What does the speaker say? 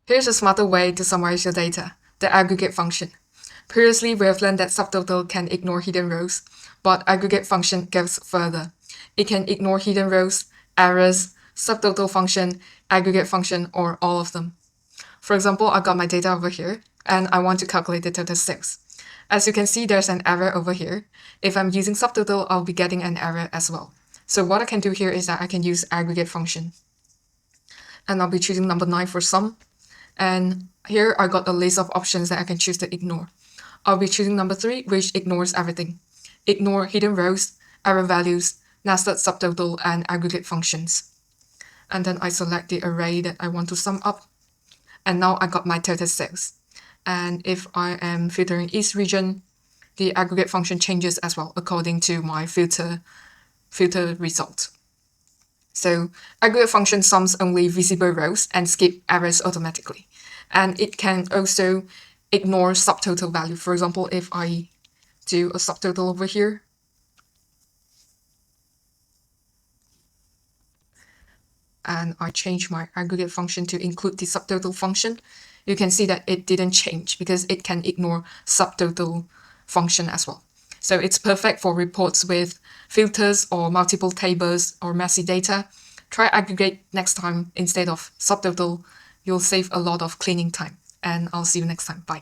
Here's a smarter way to summarize your data, the aggregate function. Previously, we have learned that subtotal can ignore hidden rows, but aggregate function goes further. It can ignore hidden rows, errors, subtotal function, aggregate function, or all of them. For example, I got my data over here, and I want to calculate the total sales. As you can see, there's an error over here. If I'm using subtotal, I'll be getting an error as well. So what I can do here is that I can use aggregate function. And I'll be choosing number 9 for sum. And here I got a list of options that I can choose to ignore. I'll be choosing number 3, which ignores everything. Ignore hidden rows, error values, nested subtotal, and aggregate functions. And then I select the array that I want to sum up. And now I got my total sales. And if I am filtering each region, the aggregate function changes as well according to my filter result. So aggregate function sums only visible rows and skip errors automatically. And it can also ignore subtotal value. For example, if I do a subtotal over here, and I change my aggregate function to include the subtotal function, you can see that it didn't change because it can ignore subtotal function as well. So it's perfect for reports with filters or multiple tables or messy data. Try aggregate next time instead of subtotal. You'll save a lot of cleaning time. And I'll see you next time. Bye.